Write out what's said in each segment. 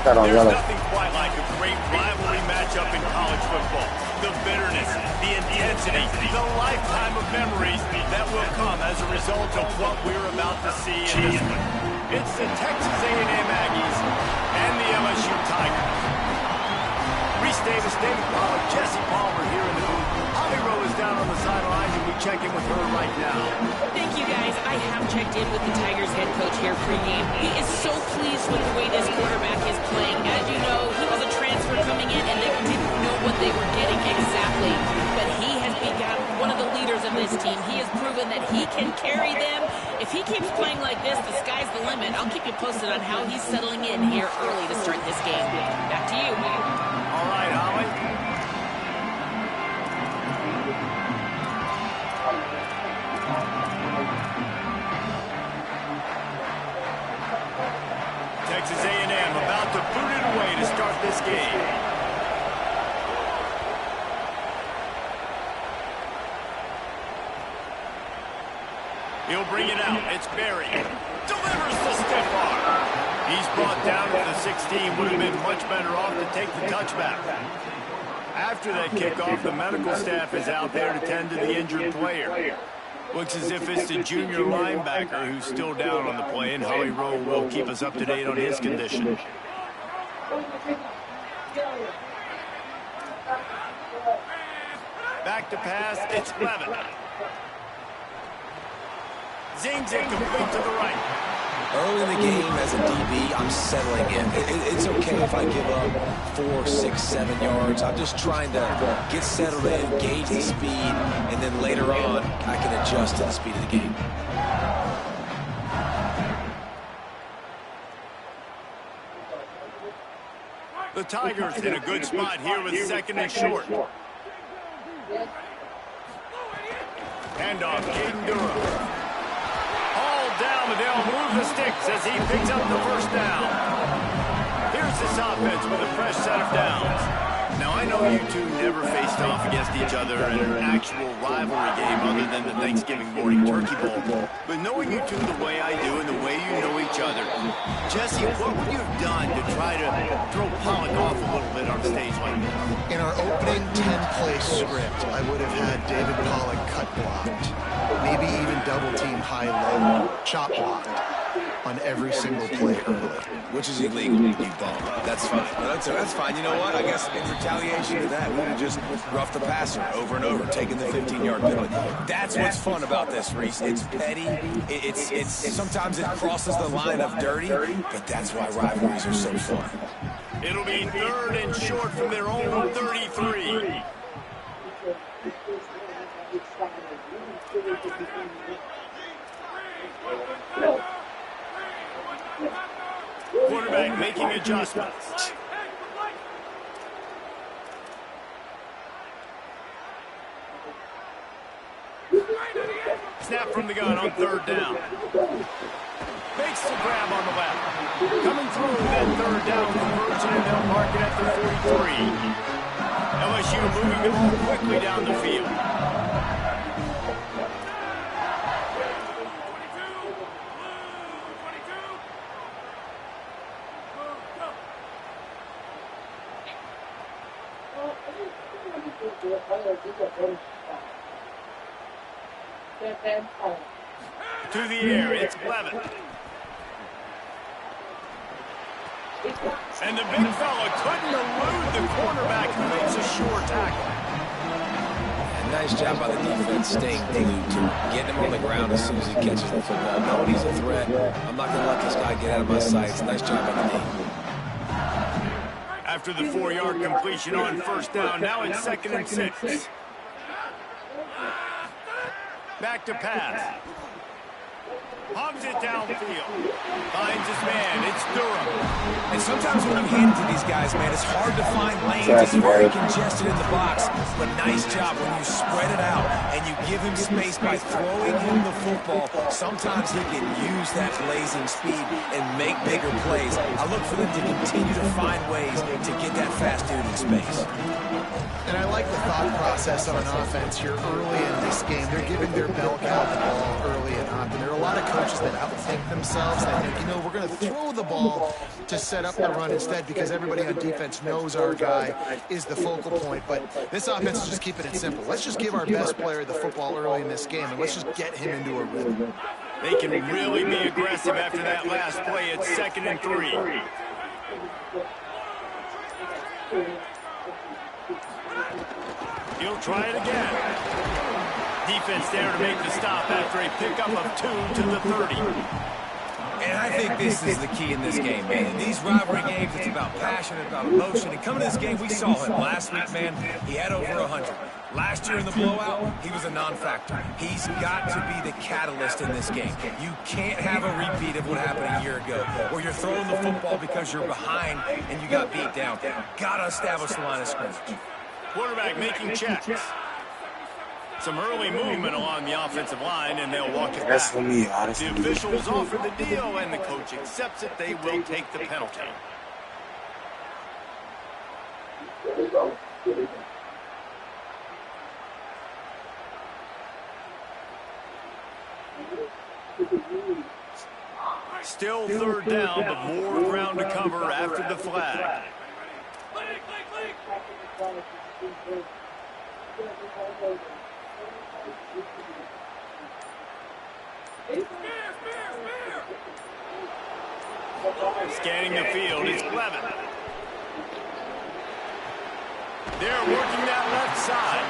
There's nothing quite like a great rivalry matchup in college football. The bitterness, the intensity, the lifetime of memories that will come as a result of what we're about to see in this one. It's the Texas A&M Aggies and the LSU Tigers. Reese Davis, David Pollack, Jesse Palmer here in the booth. Holly Rowe is down on the sidelines, and we check in with her right now. Thank you, guys. I have checked in with the Tigers head coach here pregame. He is so pleased with the way this quarterback is playing. As you know, he was a transfer coming in, and they didn't know what they were getting exactly. But he has become one of the leaders of this team. He has proven that he can carry them. If he keeps playing like this, the sky's the limit. I'll keep you posted on how he's settling in here early to start this game. Back to you. All right, Holly. Texas A&M about to boot it away to start this game. He'll bring it out. It's Berry. Delivers the stiff arm. He's brought down to the 16. Would have been much better off to take the touchback. After that kickoff, the medical staff is out there to tend to the injured player. Looks as if it's the junior linebacker who's still down on the play, and Holly Rowe will keep us up to date on his condition. Back to pass, it's Levin. Zings it complete to the right. Early in the game, as a DB, I'm settling in. It's okay if I give up 4, 6, 7 yards. I'm just trying to get settled in, gauge the speed, and then later on, I can adjust to the speed of the game. The Tigers in a good spot here with second and short. Handoff, Caden Durham. Down, and they'll move the sticks as he picks up the first down. Here's this offense with a fresh set of downs. Now, I know you two never faced off against each other in an actual rivalry game other than the Thanksgiving morning turkey bowl. But knowing you two the way I do and the way you know each other, Jesse, what would you have done to try to throw Pollack off a little bit on a stage like this? In our opening 10-play script, I would have had David Pollack cut blocked. Maybe even double-team high-low, chop blocked on every single play early. Which is illegal, you bum. That's fine. That's fine. You know what? I guess in retaliation to that, we would have just roughed the passer over and over, taking the 15-yard penalty. That's what's fun about this, Reese. It's petty. It's sometimes it crosses the line of dirty, but that's why rivalries are so fun. It'll be third and short from their own 33. Quarterback making adjustments. Snap from the gun on third down. Makes the grab on the left. Coming through that third down conversion, and they'll mark it at the 43. LSU moving the ball quickly down the field. To the air, it's Levin. And the big fella couldn't elude the cornerback who makes a short tackle. And nice job by the defense staying glued to him, getting him on the ground as soon as he catches the football. Knowing he's a threat, I'm not going to let this guy get out of my sights. Nice job by the team. After the 4-yard completion on first down, now it's 2nd and 6. Back to pass. Hogs it downfield. Finds his man. It's Durham. And sometimes when you hand it to these guys, man, it's hard to find lanes. It's very congested in the box. But nice job when you spread it out and you give him space by throwing him the football. Sometimes he can use that blazing speed and make bigger plays. I look for them to continue to find ways to get that fast dude in space. And I like the thought process on offense here early in this game. They're giving their bell cow the ball early and often. There are a lot of coaches that outthink themselves. They think, you know, we're going to throw the ball to set up the run instead because everybody on defense knows our guy is the focal point. But this offense is just keeping it simple. Let's just give our best player the football early in this game, and let's just get him into a rhythm. They can really be aggressive after that last play. It's 2nd and 3. He'll try it again. Defense there to make the stop after a pickup of 2 to the 30. And I think this is the key in this game, man. In these rivalry games, it's about passion, it's about emotion. And coming to this game, we saw him last week, man. He had over 100. Last year in the blowout, he was a non-factor. He's got to be the catalyst in this game. You can't have a repeat of what happened a year ago, where you're throwing the football because you're behind and you got beat down. Got to establish the line of scrimmage. Quarterback making checks. Some early movement along the offensive line, and they'll walk it back. The officials offer the deal, and the coach accepts it. They will take the penalty. Still 3rd down, but more ground to cover after the flag. Scanning the field is Clement. They're working that left side.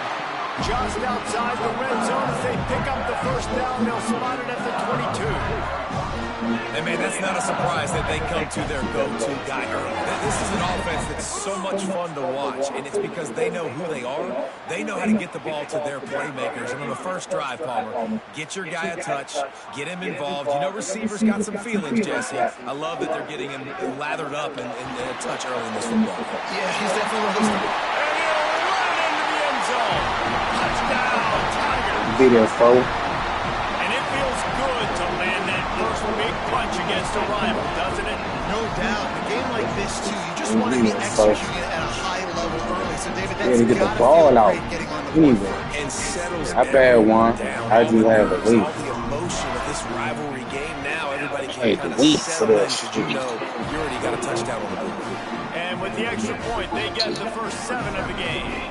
Just outside the red zone as they pick up the 1st down. They'll spot it at the 22. And, man, that's not a surprise that they come to their go-to guy early. This is an offense that's so much fun to watch, and it's because they know who they are. They know how to get the ball to their playmakers. And on the first drive, Palmer, get your guy a touch, get him involved. You know, receivers got some feelings, Jesse. I love that they're getting him lathered up and a touch early in this football. Yeah, he's definitely one of those. And he'll run into the end zone. Touchdown, Tigers. Video foul. And it feels good to land that first big punch against a rival, doesn't it? No doubt. In a game like this, too, you just want to be executing it at a high level early. So, David, that's to get the got to ball feel out. great getting on the board. And settles I bet one. I do have a lead. All the emotion of this rivalry game now, everybody Hey, can the kind of week settle for in this. because you know you already got a touchdown on the board. And with the extra point, they get the first 7 of the game.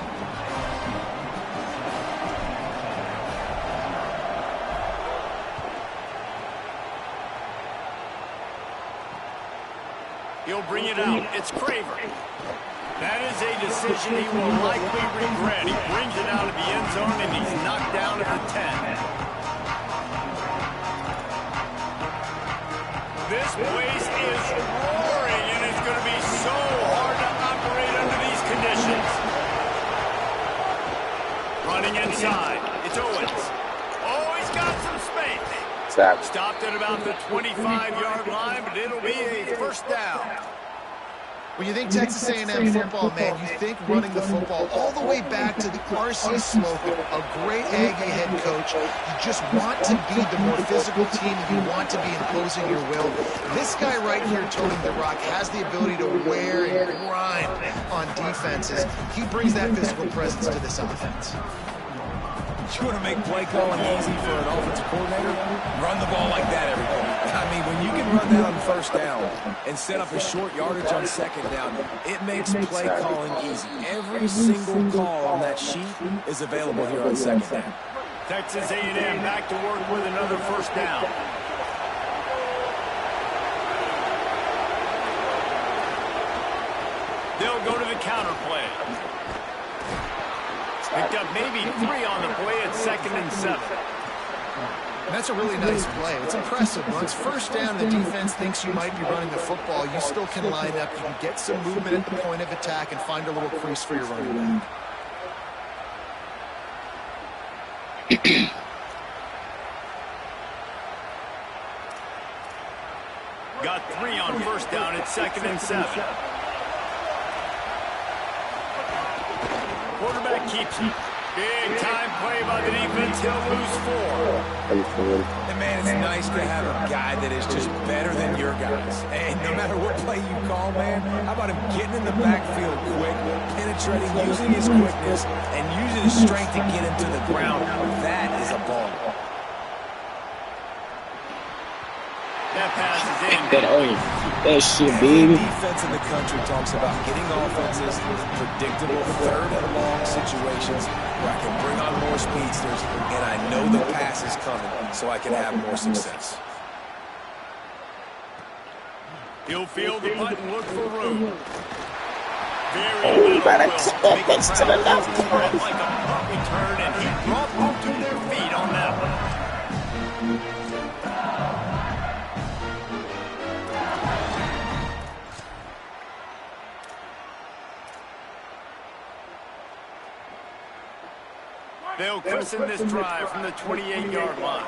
He'll bring it out. It's Craver. That is a decision he will likely regret. He brings it out of the end zone, and he's knocked down at the 10. This place is roaring, and it's going to be so hard to operate under these conditions. Running inside. It's Owens. Oh, he's got some space. Stopped at about the 25-yard line, but it'll be a 1st down. When you think Texas A&M football, man, you think running the football all the way back to the R.C. Slocum, a great Aggie head coach. You just want to be the more physical team. You want to be imposing your will. This guy right here, toting the rock, has the ability to wear and grind on defenses. He brings that physical presence to this offense. You want to make play calling easy for an offensive coordinator? Run the ball like that every day. I mean, when you can run that on 1st down and set up a short yardage on 2nd down, it makes play calling easy. Every single call on that sheet is available here on 2nd down. Texas A&M back to work with another 1st down. They'll go to the counter play. Picked up maybe 3 on the play at 2nd and 7. And that's a really nice play. It's impressive. Once 1st down, the defense thinks you might be running the football. You still can line up. You can get some movement at the point of attack and find a little crease for your running back. Got 3 on 1st down at 2nd and 7. Quarterback keeps it. Big time play by the defense. He'll lose 4. And, man, it's nice to have a guy that is just better than your guys. And no matter what play you call, man, how about him getting in the backfield quick, penetrating, using his quickness, and using his strength to get him to the ground. That is a ball. That pass is in. That shit, baby. Defense in the country talks about getting offenses in predictable third and long situations where I can bring on more speedsters and I know the pass is coming so I can have more success. He'll feel the punt and look for room. Very little will. Make a crowd breath like a punt return, and he brought them to their feet on that one. They'll christen this drive from the 28-yard line.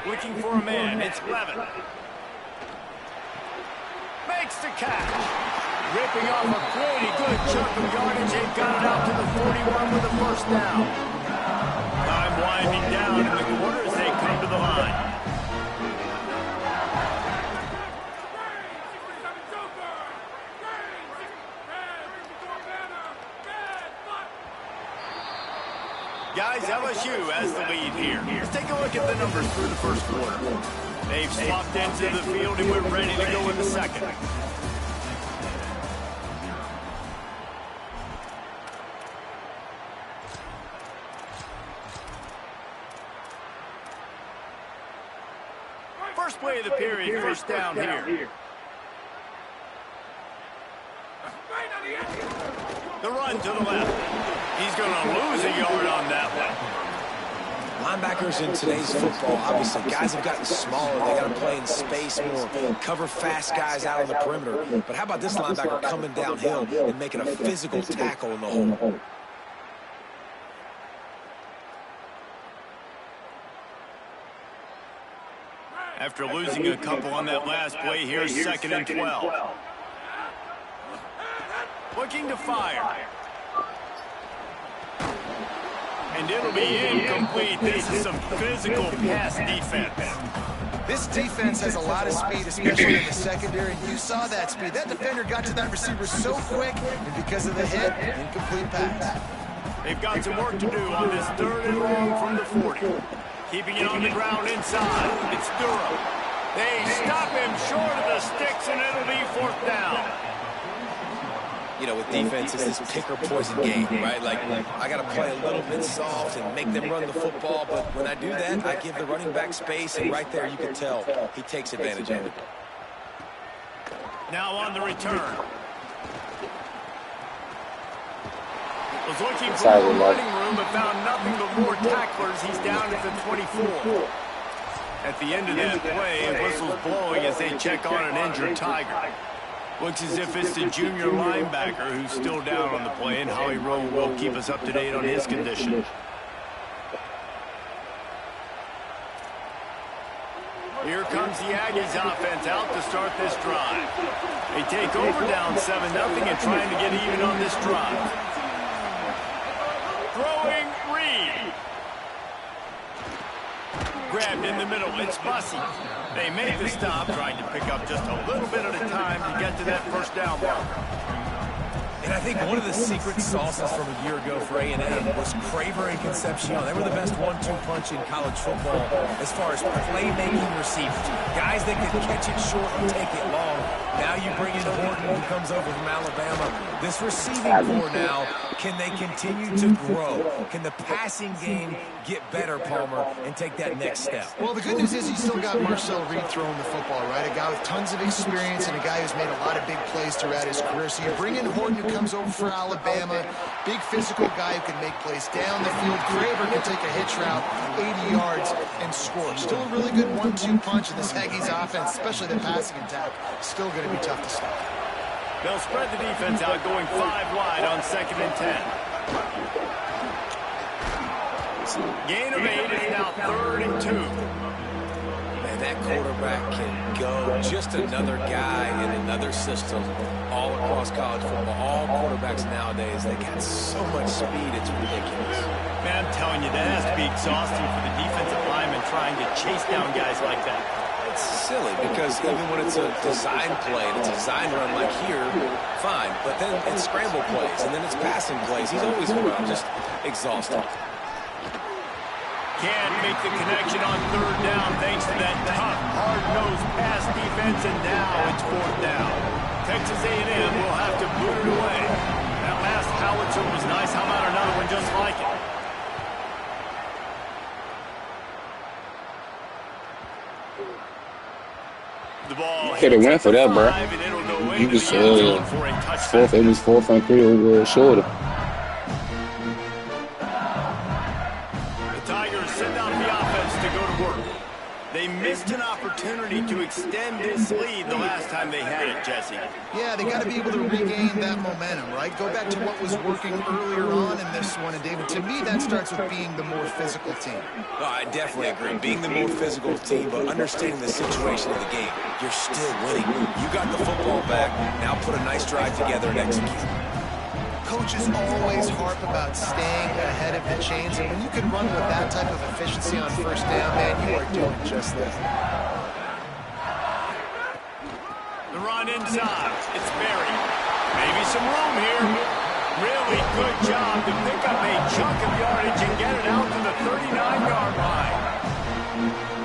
Looking for a man, it's Levin. Makes the catch. Ripping off a pretty good chunk of yardage. They've got it out to the 41 with a first down. Time winding down in the quarter as they come to the line. Guys, LSU has the lead here. Let's take a look at the numbers through the first quarter. They've swapped into the field and we're ready to go in the second. First play of the period, first down here. The run to the left. He's going to lose a yard on that one. Linebackers in today's football, obviously, guys have gotten smaller. They got to play in space more, cover fast guys out on the perimeter. But how about this linebacker coming downhill and making a physical tackle in the hole? After losing a couple on that last play, here's second and 12. Looking to fire. And it'll be incomplete. This is some physical pass defense. This defense has a lot of speed, especially in the secondary. You saw that speed. That defender got to that receiver so quick, and because of the hit, incomplete pass. They've got some work to do on this third and long from the 40. Keeping it on the ground inside. It's Durham. They stop him short of the sticks, and it'll be fourth down. You know, with defense, it's this pick or poison game, right? Like I got to play a little bit soft and make them run the football, but when I do that, I give the running back space, and right there you can tell he takes advantage of it. Now on the return. Was looking for more running room, but found nothing but more tacklers. He's down at the 24. At the end of that play, a whistle's blowing as they check on an injured Tiger. Looks as if it's the junior linebacker who's still down on the play, and Howie Rowe will keep us up to date on his condition. Here comes the Aggies offense out to start this drive. They take over down 7-0 and trying to get even on this drive. Throwing Reed. Grabbed in the middle. It's Bussey. They make the stop, trying to pick up just a little bit at a time to get to that first down marker. And I think one of the secret sauces from a year ago for A&M was Craver and Concepcion. They were the best 1-2 punch in college football as far as playmaking receivers. Guys that could catch it short and take it long. Now you bring in Horton, who comes over from Alabama. This receiving core now, can they continue to grow? Can the passing game get better, Palmer, and take that next step? Well, the good news is you still got Marcel Reed throwing the football, right? A guy with tons of experience and a guy who's made a lot of big plays throughout his career. So you bring in Horton, who comes over for Alabama, big physical guy who can make plays down the field. Craver can take a hitch route, 80 yards, and score. Still a really good 1-2 punch in this Aggies offense, especially the passing attack. Still going to be tough to stop. They'll spread the defense out, going 5 wide on 2nd and 10. Gain of 8 is now 3rd and 2. Man, that quarterback can go. Just another guy in another system all across college football. All quarterbacks nowadays, they got so much speed, it's ridiculous. Man, I'm telling you, that has to be exhausting for the defensive lineman trying to chase down guys like that. It's silly because even when it's a design play and it's a design run like here, fine. But then it's scramble plays and then it's passing plays. He's always around, just exhausting. can't make the connection on third down thanks to that tough, hard-nosed pass defense, and now it's fourth down. Texas A&M will have to boot it away. That last howitzer was nice. How about another one just like it? The ball Could have went for that, bro. He was fourth, it was 4.3 over shoulder. The Tigers send out the offense to go to work. They missed an opportunity to extend this lead the last time they had it, Jesse. Yeah, they got to be able to regain that momentum, right? Go back to what was working earlier on in this one. And, David, to me, that starts with being the more physical team. Oh, I definitely agree. Being the more physical team, but understanding the situation of the game. You're still winning. You got the football back. Now put a nice drive together and execute. Coaches always harp about staying ahead of the chains, and when you can run with that type of efficiency on first down, man, you are doing just that. The run inside. It's Berry. Maybe some room here. Really good job to pick up a chunk of yardage and get it out to the 39-yard line.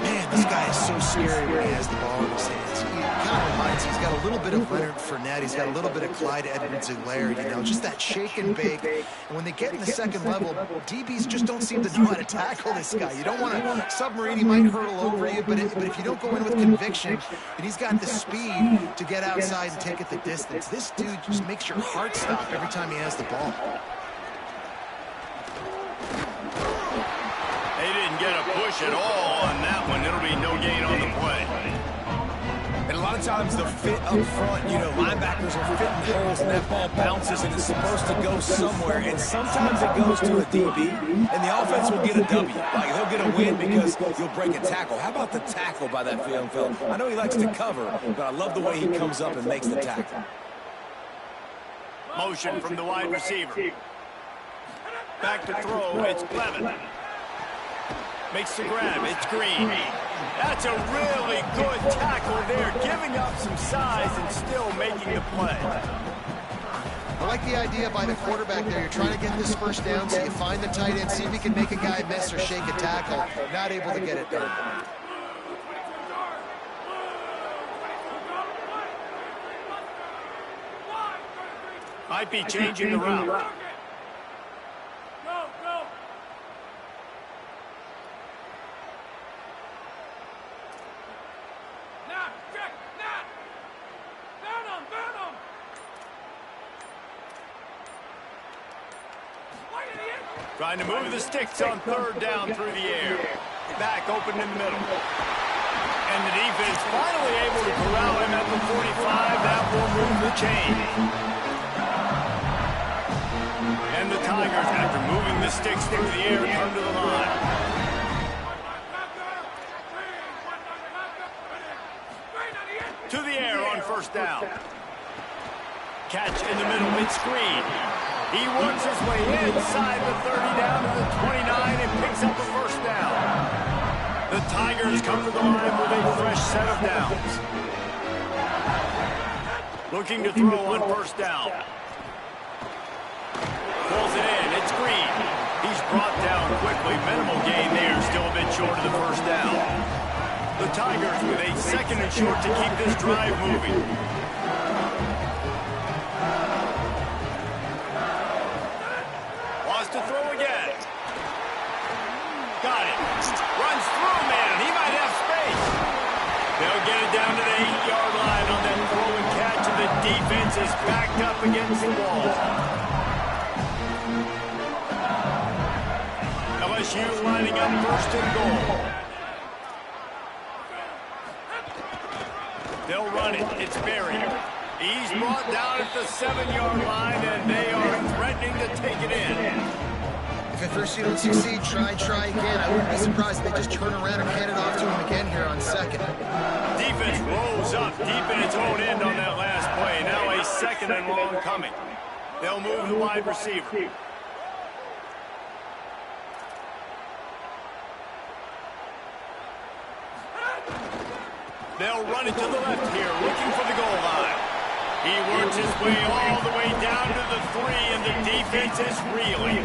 Man, this guy is so scary when he has the ball in his hands. He kind of reminds me, he's got a little bit of Leonard Fournette. He's got a little bit of Clyde Edwards-Helaire, you know, just that shake and bake. And when they get in the second level, DBs just don't seem to know how to tackle this guy. You don't want to submarine. He might hurtle over you, but if you don't go in with conviction, and he's got the speed to get outside and take it the distance, this dude just makes your heart stop every time he has the ball. They didn't get a push at all on that one. It'll be no gain on the play. And a lot of times the fit up front, you know, linebackers are fitting holes and that ball bounces and it's supposed to go somewhere. And sometimes it goes to a DB and the offense will get a W. Like they'll get a win because you'll break a tackle. How about the tackle by that young fella? I know he likes to cover, but I love the way he comes up and makes the tackle. Motion from the wide receiver. Back to throw, it's Clevin. Makes the grab, it's Green. That's a really good tackle there, giving up some size and still making the play. I like the idea by the quarterback there. You're trying to get this first down, so you find the tight end, see if he can make a guy miss or shake a tackle. Not able to get it done. Might be changing the route. Trying to move the sticks on third down through the air. Back open in the middle. And the defense finally able to corral him at the 45. That will move the chain. And the Tigers, after moving the sticks through the air, turn to the line. To the air on first down. Catch in the middle, mid-screen. He works his way inside the 30 down to the 29 and picks up the first down. The Tigers come to the line with a fresh set of downs. Looking to throw on first down. Pulls it in. It's Green. He's brought down quickly. Minimal gain there. Still a bit short of the first down. The Tigers with a second and short to keep this drive moving. To throw again. Got it. Runs through, man. He might have space. They'll get it down to the 8-yard line on that throw and catch, and the defense is backed up against the wall. LSU lining up first and goal. They'll run it. It's Berry. He's brought down at the 7-yard line, and they are threatening to take it in. If at first you don't succeed, try again. I wouldn't be surprised if they just turn around and hand it off to him again here on second. Defense rolls up deep in its own end on that last play. Now a second and long coming. They'll move the wide receiver. They'll run it to the left here, looking for the goal line. He works his way all the way down to the 3, and the defense is reeling.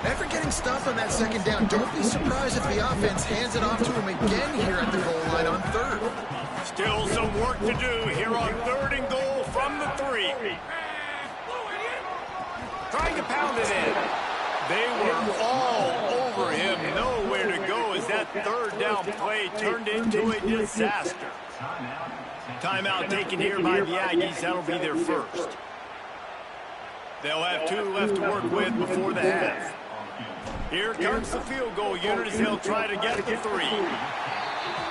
After getting stopped on that second down, don't be surprised if the offense hands it off to him again here at the goal line on third. Still some work to do here on 3rd and goal from the 3. Trying to pound it in. They were all over him. Nowhere to go as that 3rd down play turned into a disaster. Timeout taken here by the Aggies. That'll be their first. They'll have 2 left to work with before the half. Here comes the field goal unit as they'll try to get the 3.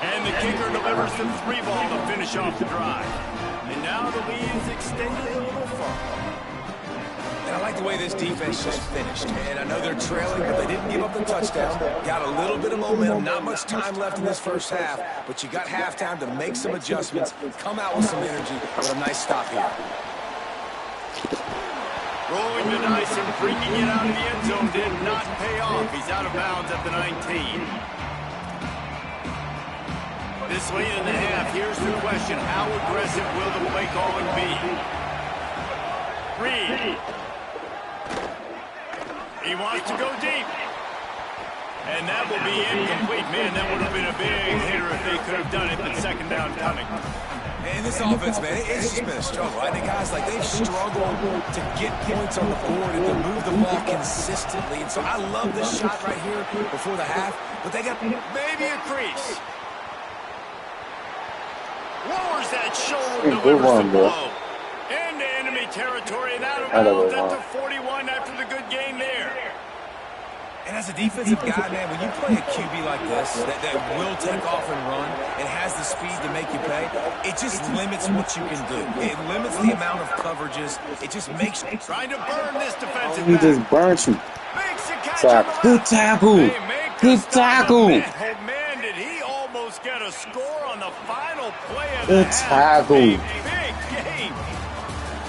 And the kicker delivers the 3 ball to finish off the drive. And now the lead is extended a little further. And I like the way this defense just finished. And I know they're trailing, but they didn't give up the touchdown. Got a little bit of momentum. Not much time left in this first half, but you got halftime to make some adjustments, come out with some energy with a nice stop here. Rolling the dice and bringing it out of the end zone did not pay off. He's out of bounds at the 19. This late in the half, here's the question. How aggressive will the play calling be? Reed. He wants to go deep. And that will be incomplete. Man, that would have been a big hitter if they could have done it, but second down coming. And this offense, man, it's just been a struggle. I think guys, like, they've struggled to get points on the board and to move the ball consistently. And so I love the shot right here before the half, but they got maybe a crease. Lowers that shoulder, delivers the blow. Into enemy territory and out of bounds at the 41 after the good game there. And as a defensive guy, man, when you play a QB like this that will take off and run and has the speed to make you pay, it just limits what you can do. It limits the amount of coverages. It just makes you trying to burn this defensive He just burnt you. Makes the catch. Good tackle. Good tackle. Oh, man, did he almost get a score on the final play of the Good half. tackle. Big game.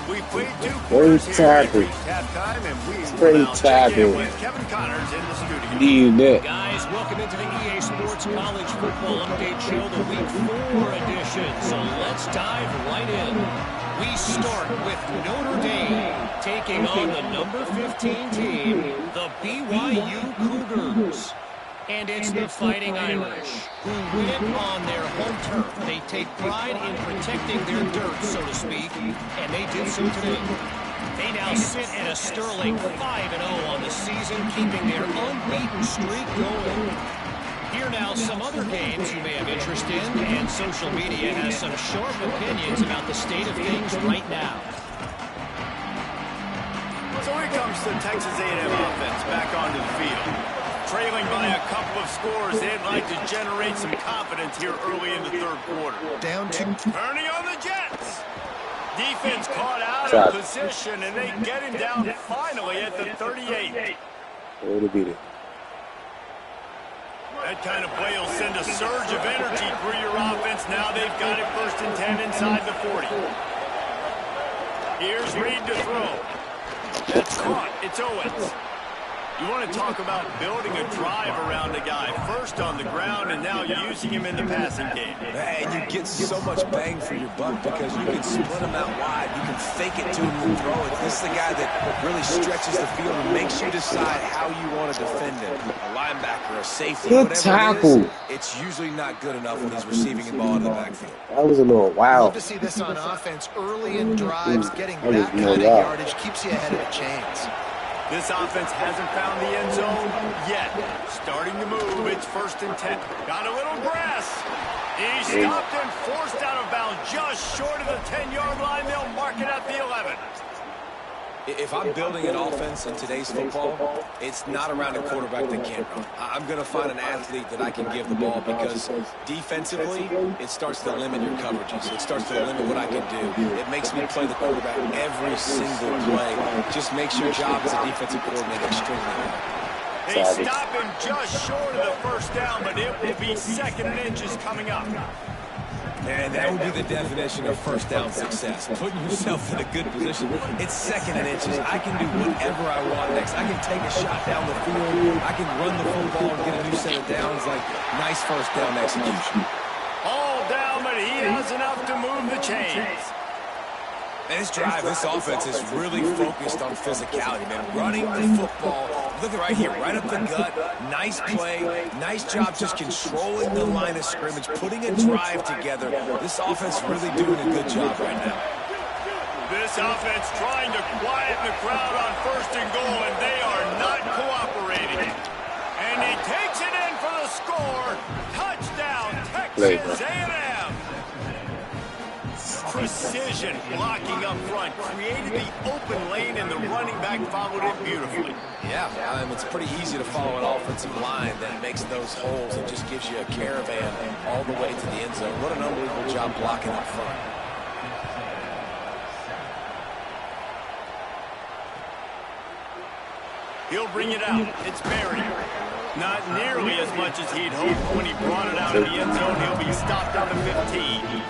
We played 2 quarters here at halftime, and we will now check in with Kevin Connors in the studio. Need that. Guys, welcome into the EA Sports College Football Update Show, the Week 4 edition. So let's dive right in. We start with Notre Dame taking on the number 15 team, the BYU Cougars. And it's the Fighting Irish who win on their home turf. They take pride in protecting their dirt, so to speak, and they did so today. They now sit at a sterling 5-0 on the season, keeping their unbeaten streak going. Here now some other games you may have interest in, and social media has some sharp opinions about the state of things right now. So here comes the Texas A&M offense back onto the field. Trailing by a couple of scores, they'd like to generate some confidence here early in the 3rd quarter. Down 2. Turning on the Jets. Defense caught out of position, and they get him down finally at the 38. Way to beat it. That kind of play will send a surge of energy through your offense. Now they've got it 1st and 10 inside the 40. Here's Reed to throw. That's caught. It's Owens. You want to talk about building a drive around a guy, first on the ground and now using him in the passing game. And you get so much bang for your buck because you can split him out wide. You can fake it to him and throw it. This is the guy that really stretches the field and makes you decide how you want to defend him. A linebacker, a safety, Good whatever tackle. it is, it's usually not good enough when he's receiving the ball in the backfield. That was a little Love wild. to see this on offense early in drives. Getting That was that kind of no doubt. yardage keeps you ahead of the chains. This offense hasn't found the end zone yet. Starting to move. It's 1st and 10. Got a little grass. He stopped and forced out of bounds just short of the 10-yard line. They'll mark it at the 11. If I'm building an offense in today's football, it's not around a quarterback that can't run. I'm going to find an athlete that I can give the ball because defensively, it starts to limit your coverages. It starts to limit what I can do. It makes me play the quarterback every single play. It just makes your job as a defensive coordinator extremely hard. They stop him just short of the 1st down, but it will be 2nd and inches coming up. And that would be the definition of 1st down success. Putting yourself in a good position. It's 2nd and inches. I can do whatever I want next. I can take a shot down the field. I can run the football and get a new set of downs. Like, nice 1st down execution. All down, but he has enough to move the chains. And this drive, this offense is really focused on physicality, man. Running the football. Look at right here, right up the gut. Nice play. Nice job just controlling the line of scrimmage, putting a drive together. This offense really doing a good job right now. This offense trying to quieten the crowd on 1st and goal, and they are not cooperating. And he takes it in for the score. Touchdown, Texas A&M. Precision blocking up front, created the open lane, and the running back followed it beautifully. Yeah, it's pretty easy to follow an offensive line that makes those holes and just gives you a caravan all the way to the end zone. What an unbelievable job blocking up front. He'll bring it out. It's Berry. Not nearly as much as he'd hoped when he brought it out of the end zone. He'll be stopped at the 15.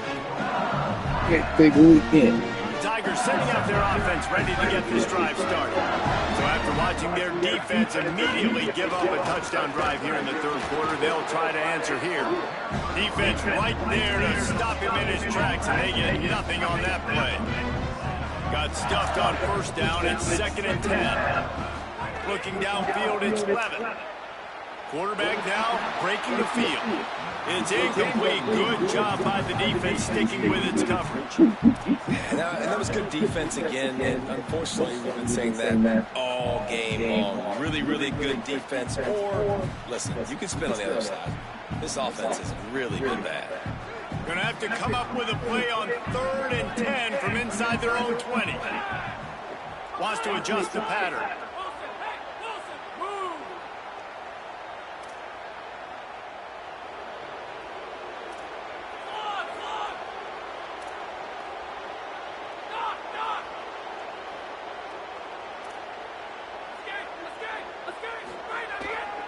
Tigers setting up their offense, ready to get this drive started. So after watching their defense immediately give up a touchdown drive here in the 3rd quarter, they'll try to answer here. Defense right there to stop him in his tracks, and they get nothing on that play. Got stuffed on 1st down. It's 2nd and 10. Looking downfield, it's 11. Quarterback now breaking the field. It's incomplete. Good job by the defense sticking with its coverage. And that was good defense again. And unfortunately, we've been saying that all game long. Really, really good defense. Or, listen, you can spin on the other side. This offense has really been bad. Going to have to come up with a play on 3rd and 10 from inside their own 20. Wants to adjust the pattern.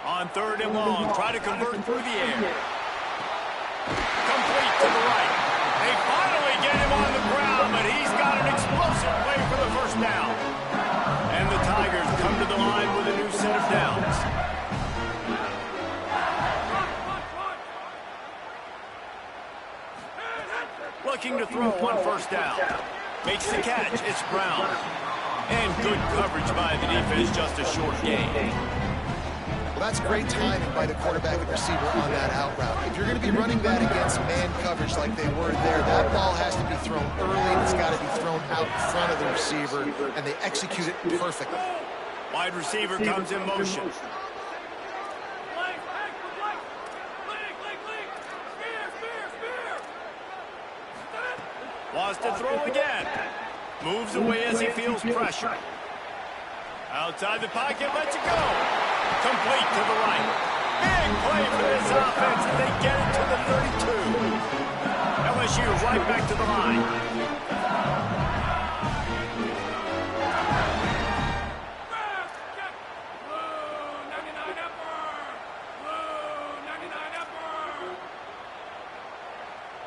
On 3rd and long, try to convert through the air. Complete to the right. They finally get him on the ground, but he's got an explosive play for the 1st down. And the Tigers come to the line with a new set of downs. Looking to throw on 1st down. Makes the catch. It's Brown. And good coverage by the defense, just a short gain. Well, that's great timing by the quarterback and receiver on that out route. If you're going to be running that against man coverage like they were there, that ball has to be thrown early, and it's got to be thrown out in front of the receiver, and they execute it perfectly. Wide receiver comes in motion. Wants to throw again. Moves away as he feels pressure. Outside the pocket, lets it go. Complete to the right. Big play for this offense, and they get it to the 32. LSU right back to the line.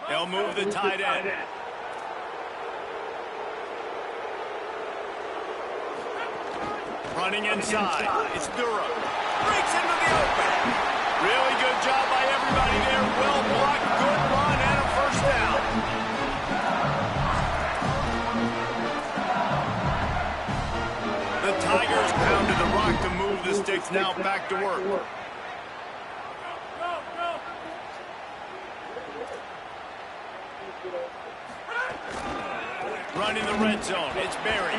They'll move the tight end. Running inside. It's Durham. Breaks into the open. Really good job by everybody there. Well blocked. Good run and a 1st down. The Tigers pounded the rock to move the sticks. Now back to work. Running the red zone. It's Berry.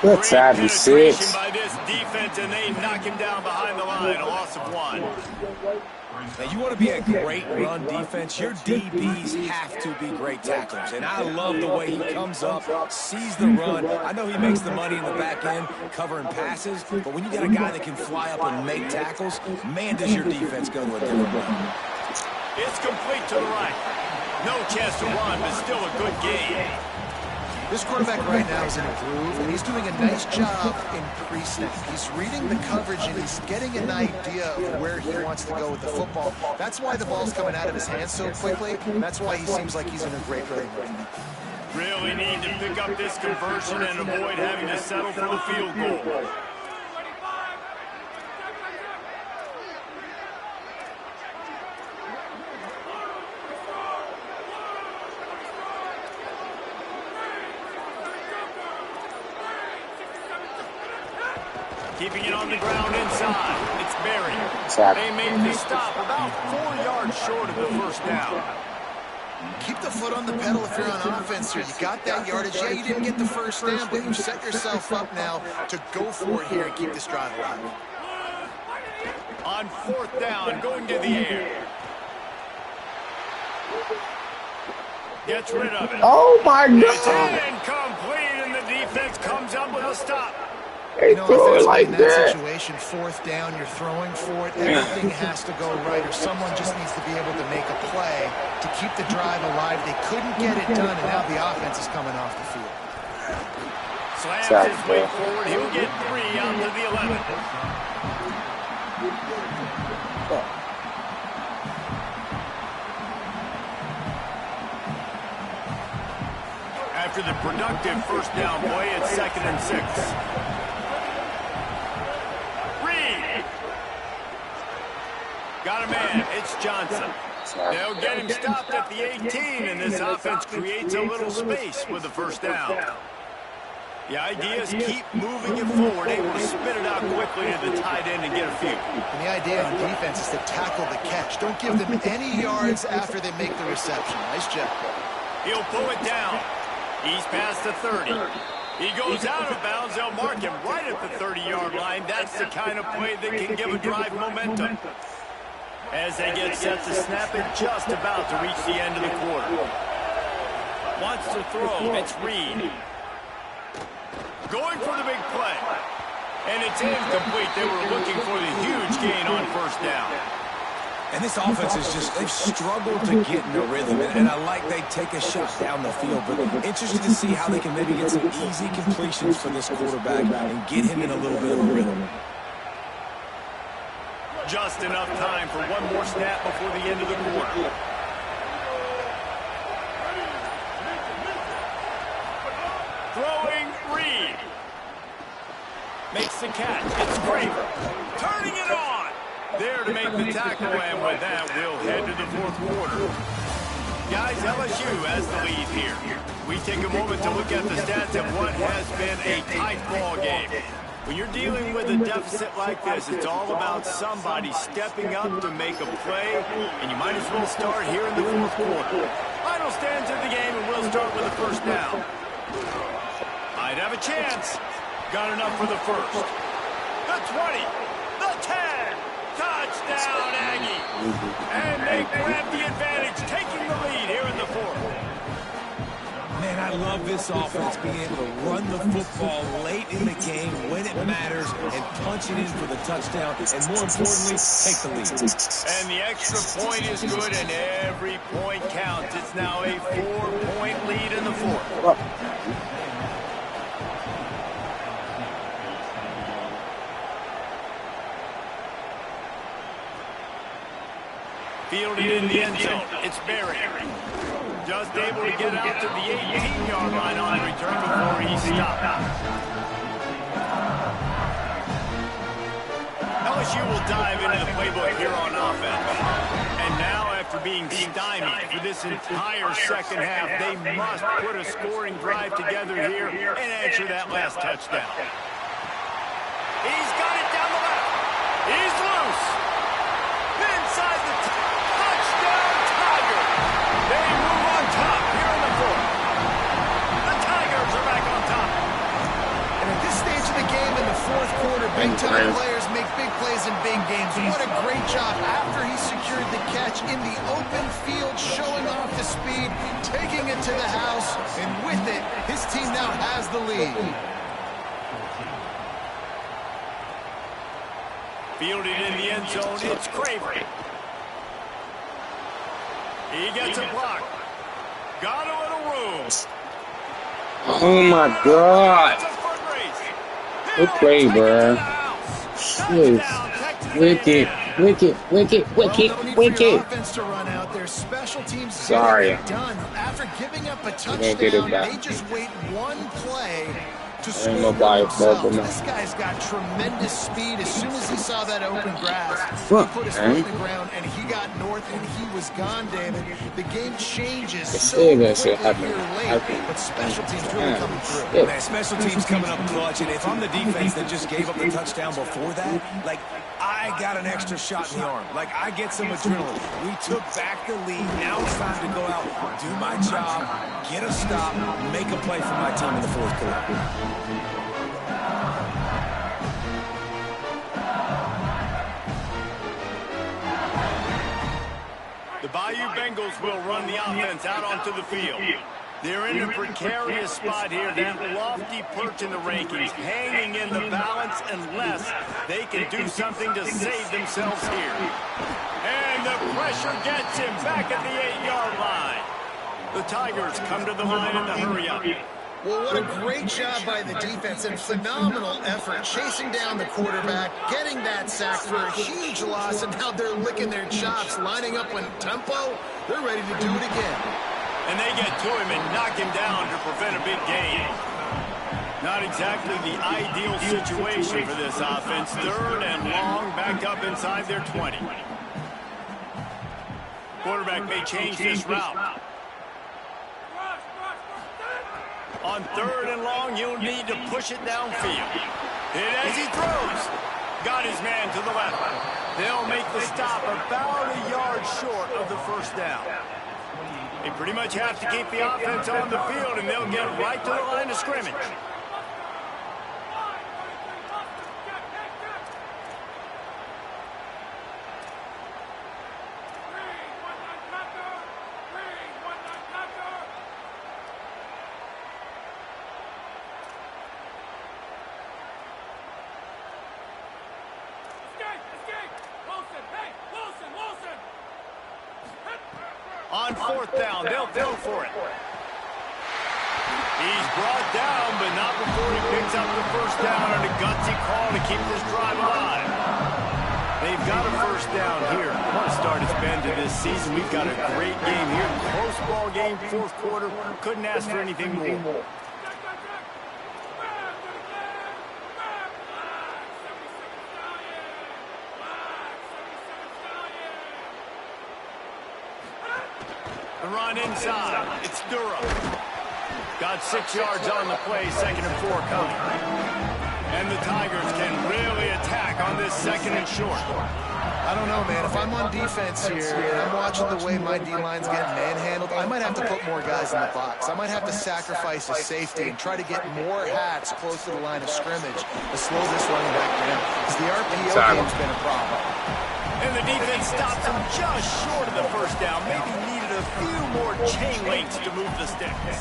Good time, you six. By this defense, and they knock him down behind the line. A loss of 1. Now, you want to be a great run defense, your DBs have to be great tacklers. And I love the way he comes up, sees the run. I know he makes the money in the back end covering passes, but when you got a guy that can fly up and make tackles, man, does your defense go to a different level. It's complete to the right. No chance to run, but still a good game. This quarterback right now is in a groove, and he's doing a nice job in pre-snap. He's reading the coverage, and he's getting an idea of where he wants to go with the football. That's why the ball's coming out of his hands so quickly, and that's why he seems like he's in a great rhythm right now. Really need to pick up this conversion and avoid having to settle for the field goal. Keeping it on the ground inside. It's Berry. They make the stop about 4 yards short of the first down. Keep the foot on the pedal if you're on offense here. You got that yardage. Yeah, you didn't get the first down, but you set yourself up now to go for it here and keep this drive alive. On 4th down, going to the air. Gets rid of it. Oh, my It's God. incomplete, and the defense comes up with a stop. They throw it like in that. Situation, 4th down, you're throwing for it. Everything has to go right, or someone just needs to be able to make a play to keep the drive alive. They couldn't get it done, and now the offense is coming off the field. Slams his way forward. He'll get 3 out to the 11. After the productive first down play, it's 2nd and 6. Got a man. It's Johnson. They'll get him stopped at the 18, and this offense creates a little space with the first down. The idea is keep moving it forward, able to spit it out quickly to the tight end and get a few. And the idea on defense is to tackle the catch. Don't give them any yards after they make the reception. Nice job. He'll pull it down. He's past the 30. He goes out of bounds. They'll mark him right at the 30-yard line. That's the kind of play that can give a drive momentum. As they get set to snap it, just about to reach the end of the quarter. Wants to throw. It's Reed. Going for the big play. And it's incomplete. They were looking for the huge gain on first down. And this offense is just, they've struggled to get in a rhythm. And I like they take a shot down the field. But interested to see how they can maybe get some easy completions for this quarterback and get him in a little bit of a rhythm. Just enough time for one more snap before the end of the quarter. Throwing Reed. Makes the catch. It's Graver. Turning it on. There to make the tackle, and with that, we'll head to the 4th quarter. Guys, LSU has the lead here. We take a moment to look at the stats of what has been a tight ball game. When you're dealing with a deficit like this, it's all about somebody stepping up to make a play, and you might as well start here in the 4th quarter. Final stands of the game, and we'll start with the first down. Might have a chance. Got enough for the first. The 20, the 10, touchdown Aggie. And they grab the advantage, taking the lead here in the 4th. Man, I love this offense being able to run the football late in the game when it matters and punch it in for the touchdown, and more importantly, take the lead. And the extra point is good, and every point counts. It's now a 4-point lead in the 4th. Fielded in the end zone. It's Berry. Just able to get out to the 18-yard line on the return before he stopped. LSU will dive into the playbook here on offense. And now, after being stymied for this entire second half, they must put a scoring drive together here and answer that last touchdown. He's got it down the left. He's loose. Inside the touchdown Tiger. They move on top here in the 4th. The Tigers are back on top. And at this stage of the game in the 4th quarter, big-time players make big plays in big games. What a great job after he secured the catch in the open field, showing off the speed, taking it to the house, and with it, his team now has the lead. Fielded in the end zone, it's Craver. He gets a block. Got a little room. Oh, my God. Good play, bro. Wicked. Offense to run out there. Special teams Sorry. done. After giving up a touchdown, they just wait one play to Ain't score nobody himself. bumping This guy's got tremendous speed. As soon as he saw that open grass, Fuck, he put his foot in the ground, and he got north, and he was gone, David. The game changes so quickly here late, but special teams really coming through. Man, special teams coming up clutch, and if I'm the defense that just gave up the touchdown before that, like, I got an extra shot in the arm. Like, I get some adrenaline. We took back the lead. Now it's time to go out, do my job, get a stop, make a play for my team in the fourth quarter. The Bayou Bengals will run the offense out onto the field. They're in a precarious spot here, that lofty perch in the rankings, hanging in the balance unless they can do something to save themselves here. And the pressure gets him back at the 8-yard line. The Tigers come to the line in the hurry-up. Well, what a great job by the defense and phenomenal effort chasing down the quarterback, getting that sack for a huge loss, and now they're licking their chops, lining up in tempo. They're ready to do it again. And they get to him and knock him down to prevent a big gain. Not exactly the ideal situation for this offense. 3rd and long, backed up inside their 20. Quarterback may change this route. On 3rd and long, you'll need to push it downfield. Hit as he throws. Got his man to the left. They'll make the stop about a yard short of the first down. They pretty much have to keep the offense on the field, and they'll get right to the line of scrimmage. On 4th down, they'll go for it. He's brought down, but not before he picks up the first down on a gutsy call to keep this drive alive. They've got a first down here. What a start it's been to this season. We've got a great game here. Close ball game, 4th quarter. Couldn't ask for anything more. The run inside. It's Durham. Got 6 yards on the play, 2nd and 4 coming. And the Tigers can really attack on this 2nd and short. I don't know, man. If I'm on defense here and I'm watching the way my D-line's getting manhandled, I might have to put more guys in the box. I might have to sacrifice a safety and try to get more hats close to the line of scrimmage to slow this running back down. Because the RPO game's been a problem. And the defense stops him just short of the first down. Maybe needed a few more chain links to move the sticks.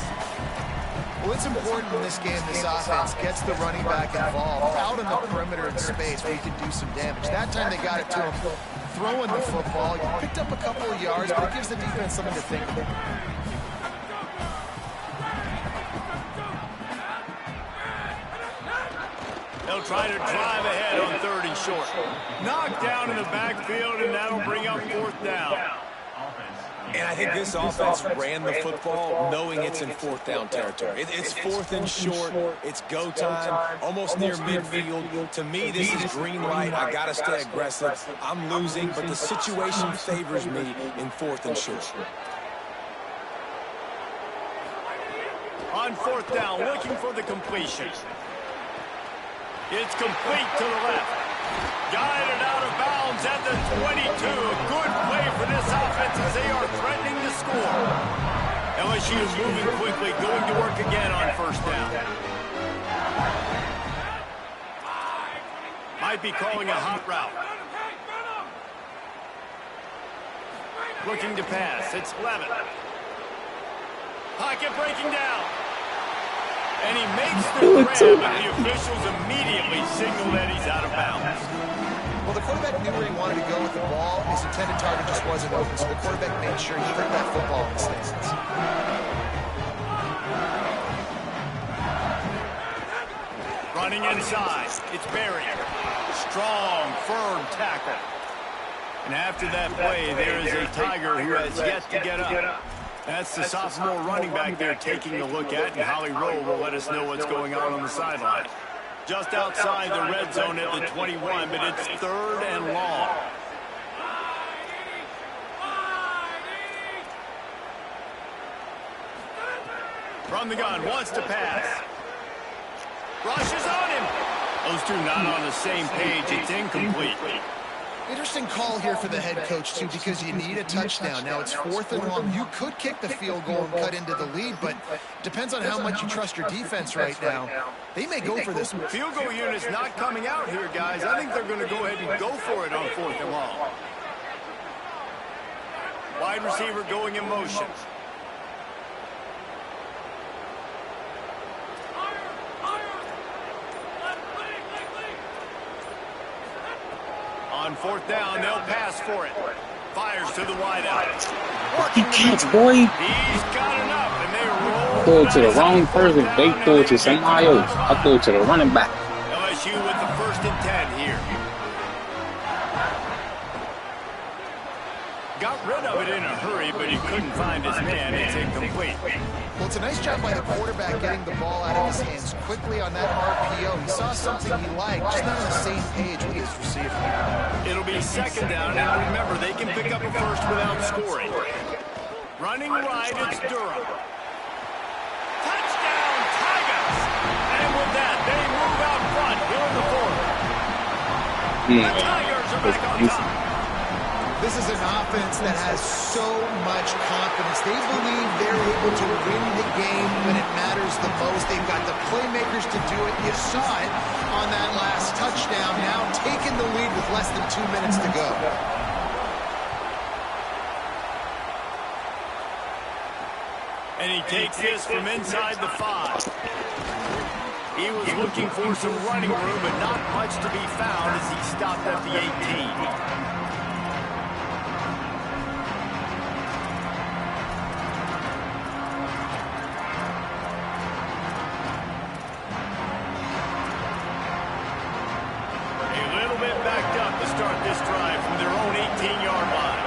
Well, it's important in this game this offense gets the running back involved out in the perimeter in space where he can do some damage. That time they got it to him throwing the football. He picked up a couple of yards, but it gives the defense something to think about. They'll try to drive ahead on 3rd and short. Knocked down in the backfield, and that'll bring up 4th down. And I think this offense ran the football knowing it's in 4th down territory. It's 4th and short. It's go time, almost near midfield. To me, this is green light. I got to stay aggressive. I'm losing, but the situation favors me in 4th and short. On 4th down, looking for the completion. It's complete to the left. Guided out of bounds at the 22. Good play for this offense as they are threatening to score. LSU is moving quickly, going to work again on 1st down. Might be calling a hot route. Looking to pass. It's Levin. Pocket breaking down. And he makes the grab, but the officials immediately signal that he's out of bounds. Well, the quarterback knew where he wanted to go with the ball. His intended target just wasn't open, so the quarterback made sure he hit that football in the stands. Running inside. It's Berry. Strong, firm tackle. And after that play, there is a Tiger who has yet to get up. That's the sophomore running back there taking a look at, and Holly Rowe will let us know what's going on the sideline. Just outside the red zone at the 21, but it's 3rd and long. From the gun, wants to pass. Rushes on him. Those two not on the same page. It's incomplete. Interesting call here for the head coach, too, because you need a touchdown. Now it's 4th and long. You could kick the field goal and cut into the lead, but depends on how much you trust your defense right now. They may go for this one. Field goal unit's not coming out here, guys. I think they're going to go ahead and go for it on 4th and long. Wide receiver going in motion. On 4th down, they'll pass for it. Fires to the wideout. You catch, boy. He's got enough, and they roll. Throw it to the wrong person. They throw it to somebody else. I throw it to the running back. LSU with the 1st and 10 here. Got rid of it in a hurry, but he couldn't find his man. It's incomplete. Well, it's a nice job by the quarterback getting the ball out of his hands quickly on that RPO. He saw something he liked, just not on the same page with his receiver. It'll be 2nd down, and remember, they can pick up a first without scoring. Running right, it's Durham. Touchdown, Tigers! And with that, they move out front here in the 4th. The Tigers are back on top. This is an offense that has so much confidence. They believe they're able to win the game when it matters the most. They've got the playmakers to do it. You saw it on that last touchdown. Now taking the lead with less than 2 minutes to go. And he takes this from inside the 5. He was looking for some running room, but not much to be found as he stopped at the 18. Start this drive from their own 18-yard line.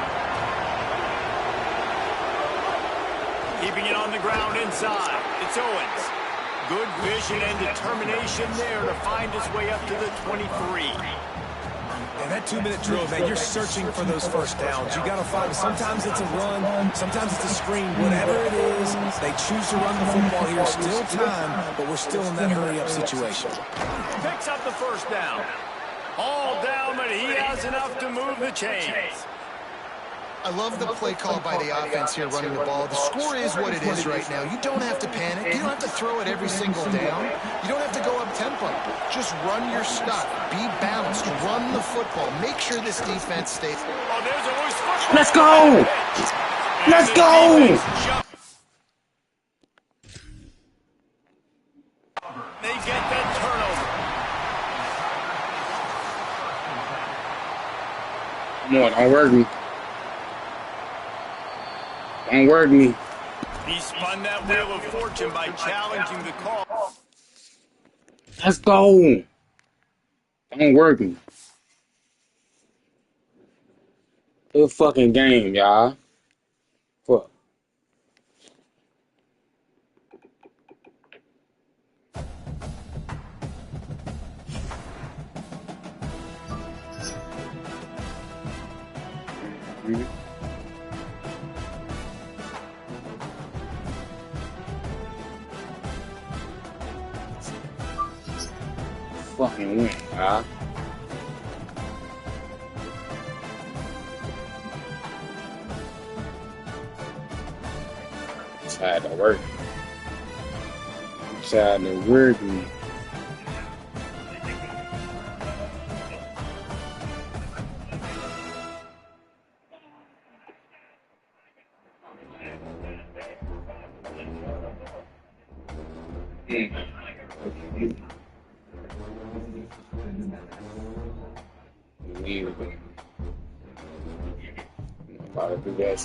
Keeping it on the ground inside. It's Owens. Good vision and determination there to find his way up to the 23. And that 2-minute drill, man, you're searching for those first downs. You got to find, sometimes it's a run, sometimes it's a screen. Whatever it is, they choose to run the football here. Still time, but we're still in that hurry-up situation. Picks up the 1st down. All down, but he has enough to move the chains. I love the play call by the offense here running the ball. The score is what it is right now. You don't have to panic. You don't have to throw it every single down. You don't have to go up tempo. Just run your stuff. Be balanced. Run the football. Make sure this defense stays. Oh, there's always football. Let's go! Let's go! They get that turnover. Come on, don't work me. Don't work me. He spun that wheel of fortune by challenging the call. Let's go. Don't work me. Good fucking game, y'all. Fuck. Fucking win, y'all. Tried to work. Tried to work me. About to do that.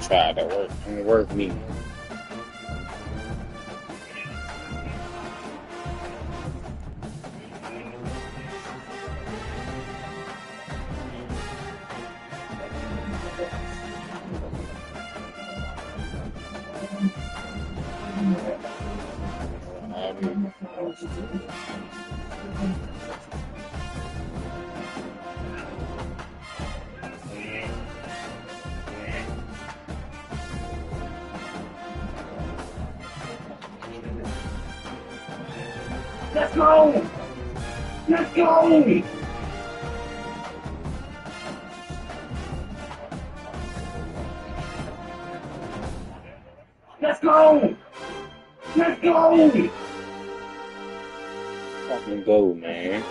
Try to work and work me. Let's go! Let's go! Let's go! Let's go! Fucking go, man.